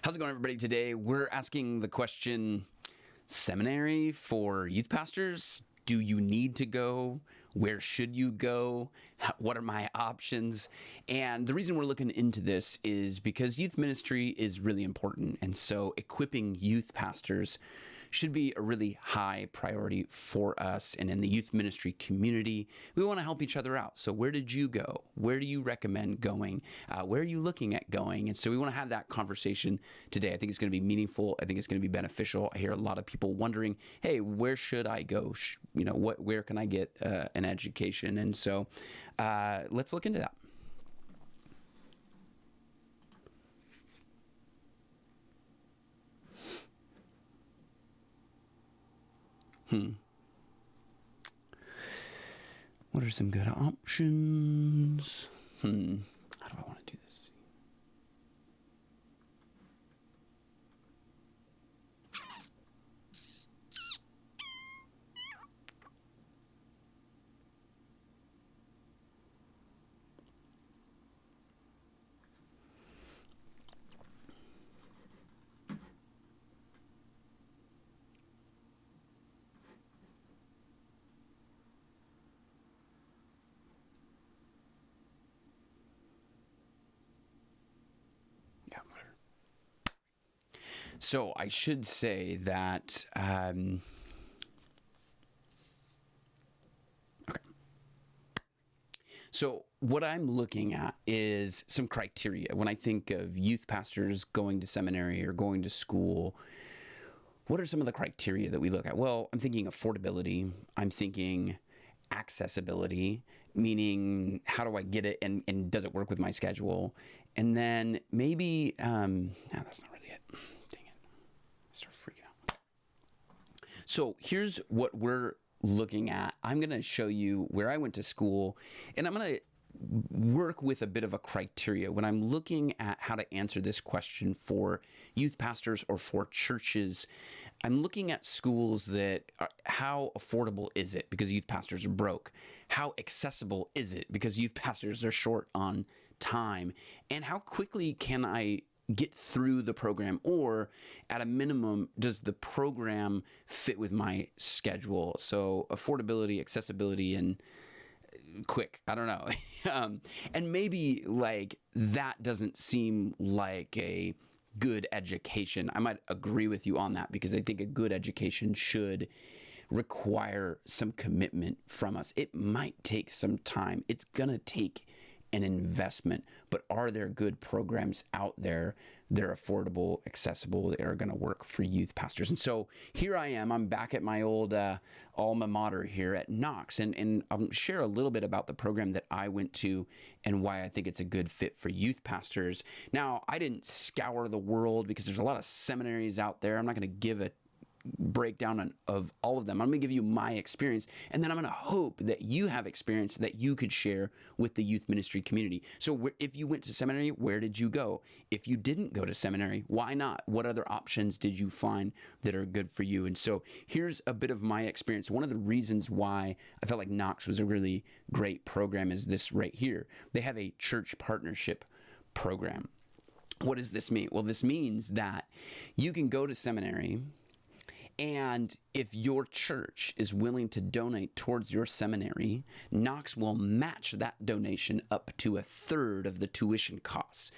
How's it going, everybody? Today we're asking the question, seminary for youth pastors? Do you need to go? Where should you go? What are my options? And the reason we're looking into this is because youth ministry is really important. And so equipping youth pastors should be a really high priority for us. And in the youth ministry community, we want to help each other out. So where did you go? Where do you recommend going? Where are you looking at going? And so we want to have that conversation today. I think it's going to be meaningful. I think it's going to be beneficial. I hear a lot of people wondering, hey, where should I go? Where can I get an education? And so let's look into that. What are some good options? How do I want to do this? Yeah, whatever. So I should say that, okay. So what I'm looking at is some criteria. When I think of youth pastors going to seminary or going to school, what are some of the criteria that we look at? Well, I'm thinking affordability. I'm thinking accessibility, meaning how do I get it and does it work with my schedule? And then maybe, no, that's not really it. Dang it. I start freaking out. So here's what we're looking at. I'm going to show you where I went to school, and I'm going to work with a bit of a criteria when I'm looking at how to answer this question for youth pastors or for churches. I'm looking at schools that are, how affordable is it because youth pastors are broke? How accessible is it because youth pastors are short on time? And how quickly can I get through the program, or at a minimum, does the program fit with my schedule? So affordability, accessibility, and quick. I don't know. And maybe like that doesn't seem like a good education. I might agree with you on that because I think a good education should require some commitment from us. It might take some time. It's going to take an investment, but are there good programs out there? They're affordable, accessible, they are going to work for youth pastors. And so here I am, I'm back at my old alma mater here at Knox, and I'll share a little bit about the program that I went to and why I think it's a good fit for youth pastors. Now, I didn't scour the world because there's a lot of seminaries out there. I'm not going to give a breakdown of all of them. I'm going to give you my experience, and then I'm going to hope that you have experience that you could share with the youth ministry community. So if you went to seminary, where did you go? If you didn't go to seminary, why not? What other options did you find that are good for you? And so here's a bit of my experience. One of the reasons why I felt like Knox was a really great program is this right here. They have a church partnership program. What does this mean? Well, this means that you can go to seminary, and if your church is willing to donate towards your seminary, Knox will match that donation up to 1/3 of the tuition costs.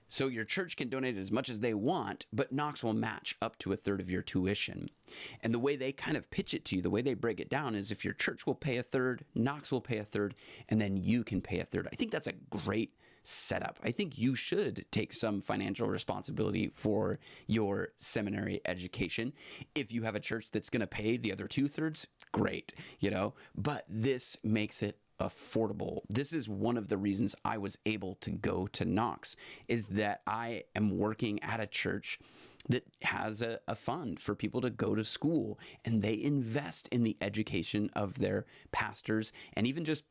So your church can donate as much as they want, but Knox will match up to 1/3 of your tuition. And the way they kind of pitch it to you, the way they break it down is if your church will pay 1/3, Knox will pay 1/3, and then you can pay 1/3. I think that's a great setup. I think you should take some financial responsibility for your seminary education. If you have a church that's going to pay the other 2/3, great, but this makes it affordable. This is one of the reasons I was able to go to Knox, is that I am working at a church that has a fund for people to go to school, and they invest in the education of their pastors and even just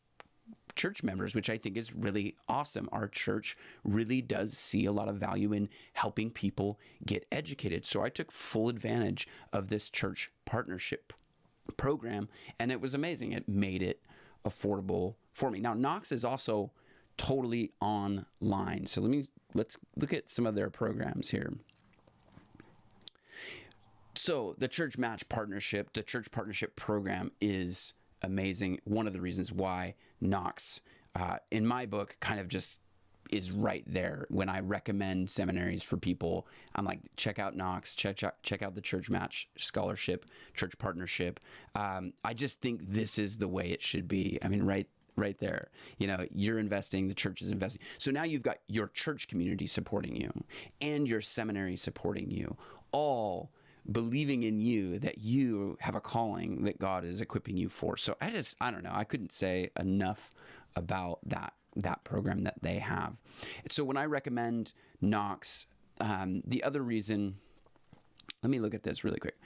church members, which I think is really awesome. Our church really does see a lot of value in helping people get educated. So I took full advantage of this church partnership program, and it was amazing. It made it affordable for me. Now, Knox is also totally online. So let's look at some of their programs here. So the church match partnership, the church partnership program is amazing. One of the reasons why Knox, in my book, kind of just is right there. When I recommend seminaries for people, I'm like, check out Knox, check out the church match scholarship, church partnership. I just think this is the way it should be. I mean, right there, you're investing, the church is investing. So now you've got your church community supporting you and your seminary supporting you, all believing in you, that you have a calling that God is equipping you for. So I don't know. I couldn't say enough about that program that they have. So when I recommend Knox, the other reason, let me look at this really quick.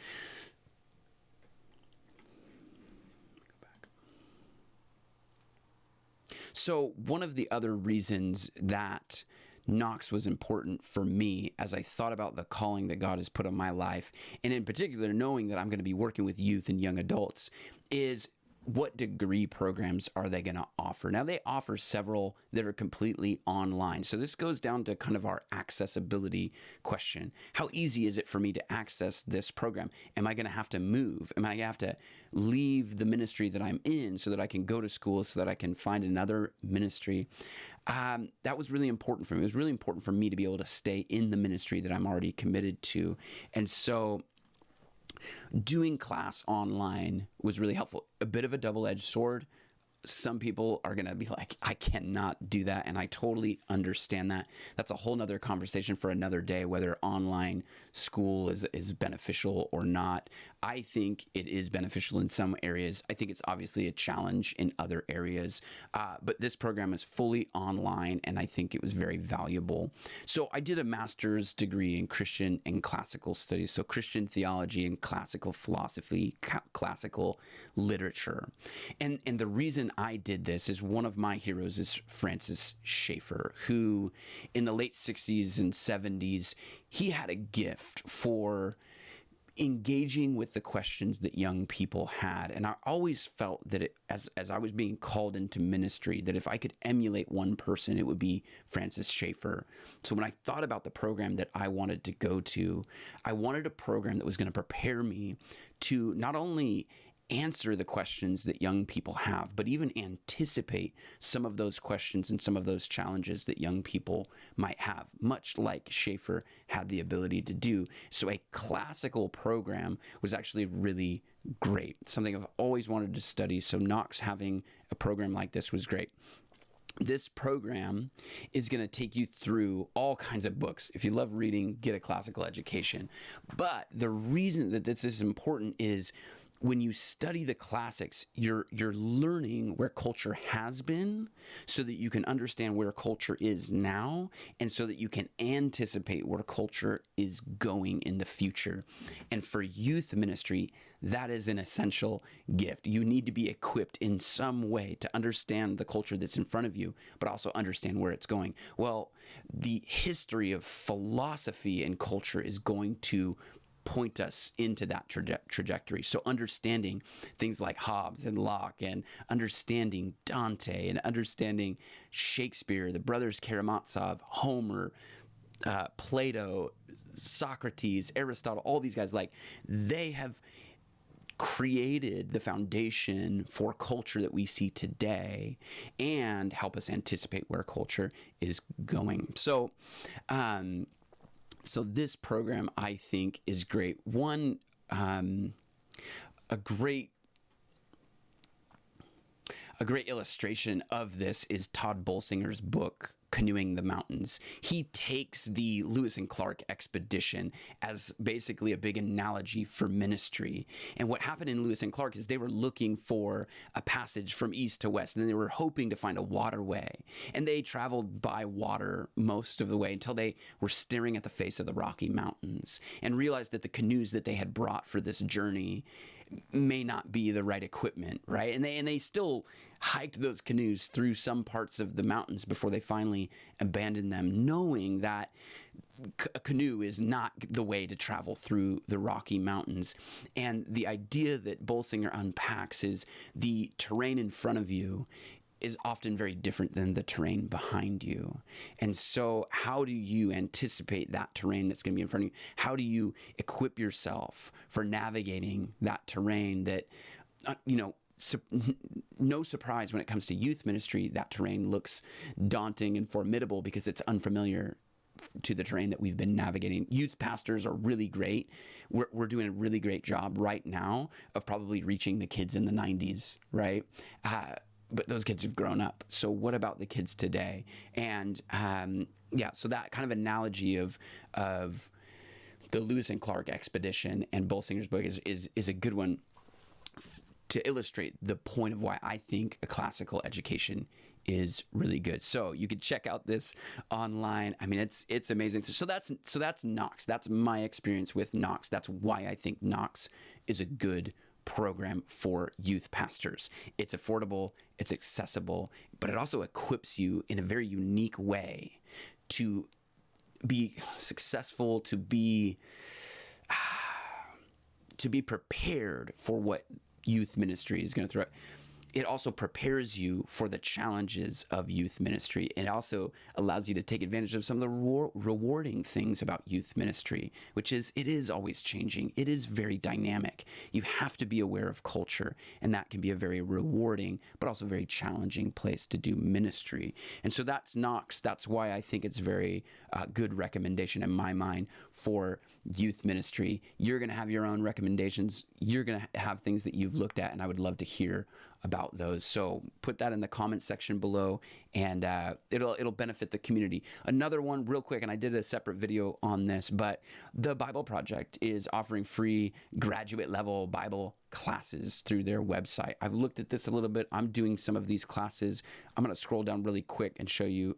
So one of the other reasons that Knox was important for me as I thought about the calling that God has put on my life, and in particular knowing that I'm going to be working with youth and young adults, is what degree programs are they going to offer? Now, they offer several that are completely online. So this goes down to kind of our accessibility question. How easy is it for me to access this program? Am I going to have to move? Am I going to have to leave the ministry that I'm in so that I can go to school, so that I can find another ministry? That was really important for me. It was really important for me to be able to stay in the ministry that I'm already committed to. And so doing class online was really helpful. A bit of a double-edged sword. Some people are going to be like, I cannot do that. And I totally understand that. That's a whole nother conversation for another day, whether online school is beneficial or not. I think it is beneficial in some areas. I think it's obviously a challenge in other areas. But this program is fully online, and I think it was very valuable. So I did a master's degree in Christian and classical studies. So Christian theology and classical philosophy, classical literature. And the reason I did this is one of my heroes is Francis Schaeffer, who in the late 60s and 70s, he had a gift for engaging with the questions that young people had. And I always felt that as I was being called into ministry, that if I could emulate one person, it would be Francis Schaeffer. So when I thought about the program that I wanted to go to, I wanted a program that was going to prepare me to not only answer the questions that young people have, but even anticipate some of those questions and some of those challenges that young people might have, much like Schaeffer had the ability to do. So a classical program was actually really great, something I've always wanted to study. So Knox having a program like this was great. This program is going to take you through all kinds of books. If you love reading, get a classical education. But the reason that this is important is when you study the classics, you're learning where culture has been so that you can understand where culture is now, and so that you can anticipate where culture is going in the future. And for youth ministry, that is an essential gift. You need to be equipped in some way to understand the culture that's in front of you, but also understand where it's going. Well, the history of philosophy and culture is going to point us into that trajectory. So understanding things like Hobbes and Locke, and understanding Dante, and understanding Shakespeare, the brothers Karamazov, Homer, Plato, Socrates, Aristotle, all these guys, like, they have created the foundation for culture that we see today and help us anticipate where culture is going. So this program, I think, is great. One, a great illustration of this is Todd Bolsinger's book, Canoeing the Mountains. He takes the Lewis and Clark expedition as basically a big analogy for ministry. And what happened in Lewis and Clark is they were looking for a passage from east to west, and they were hoping to find a waterway. And they traveled by water most of the way until they were staring at the face of the Rocky Mountains and realized that the canoes that they had brought for this journey may not be the right equipment, right? And they still hiked those canoes through some parts of the mountains before they finally abandoned them, knowing that a canoe is not the way to travel through the Rocky Mountains. And the idea that Bolsinger unpacks is the terrain in front of you is often very different than the terrain behind you. And so how do you anticipate that terrain that's going to be in front of you? How do you equip yourself for navigating that terrain that, no surprise when it comes to youth ministry, that terrain looks daunting and formidable because it's unfamiliar to the terrain that we've been navigating. Youth pastors are really great. We're doing a really great job right now of probably reaching the kids in the 90s, right? But those kids have grown up. So what about the kids today? And so that kind of analogy of the Lewis and Clark expedition and Bolsinger's book is a good one to illustrate the point of why I think a classical education is really good. So you can check out this online. I mean, it's amazing. So that's Knox. That's my experience with Knox. That's why I think Knox is a good program for youth pastors. It's affordable, it's accessible, but it also equips you in a very unique way to be successful, to be prepared for what youth ministry is going to throw. It also prepares you for the challenges of youth ministry. It also allows you to take advantage of some of the rewarding things about youth ministry, which is it is always changing. It is very dynamic. You have to be aware of culture, and that can be a very rewarding but also very challenging place to do ministry. And so that's Knox. That's why I think it's very good recommendation in my mind for youth ministry. You're going to have your own recommendations. You're going to have things that you've looked at, and I would love to hear about those. So put that in the comment section below, and it'll benefit the community. Another one real quick, and I did a separate video on this, but the Bibleproject is offering free graduate level Bible classes through their website. I've looked at this a little bit. I'm doing some of these classes. I'm going to scroll down really quick and show you.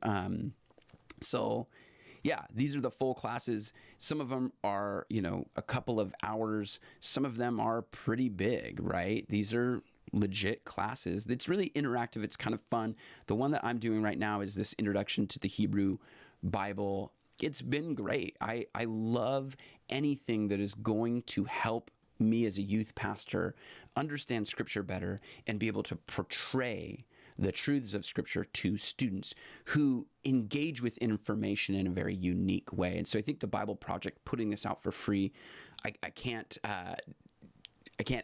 These are the full classes. Some of them are, a couple of hours. Some of them are pretty big, right? These are legit classes. It's really interactive. It's kind of fun. The one that I'm doing right now is this Introduction to the Hebrew Bible. It's been great. I love anything that is going to help me as a youth pastor understand Scripture better and be able to portray the truths of Scripture to students who engage with information in a very unique way. And so I think the Bibleproject putting this out for free, I can't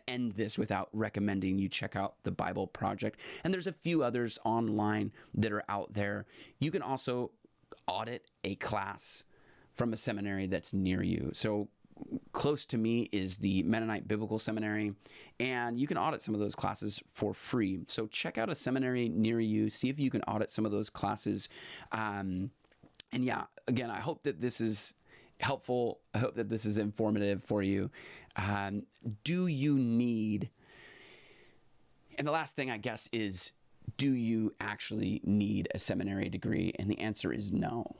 end this without recommending you check out the Bibleproject. And there's a few others online that are out there. You can also audit a class from a seminary that's near you. So close to me is the Mennonite Biblical Seminary, and you can audit some of those classes for free. So check out a seminary near you, see if you can audit some of those classes. Again, I hope that this is helpful. I hope that this is informative for you. Do you need, and the last thing I guess is, do you actually need a seminary degree? And the answer is no.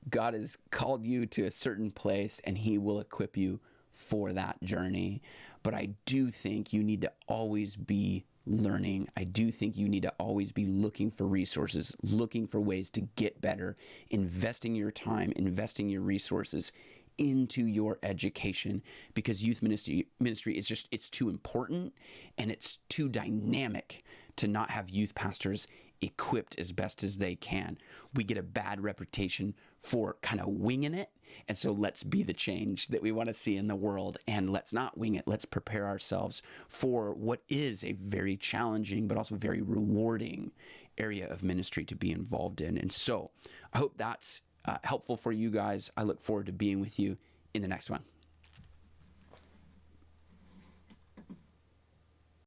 God has called you to a certain place, and He will equip you for that journey. But I do think you need to always be learning. I do think you need to always be looking for resources, looking for ways to get better, investing your time, investing your resources into your education, because youth ministry is just, it's too important and it's too dynamic to not have youth pastors equipped as best as they can. We get a bad reputation for kind of winging it. And so let's be the change that we want to see in the world, and let's not wing it. Let's prepare ourselves for what is a very challenging, but also very rewarding area of ministry to be involved in. And so I hope that's helpful for you guys. I look forward to being with you in the next one.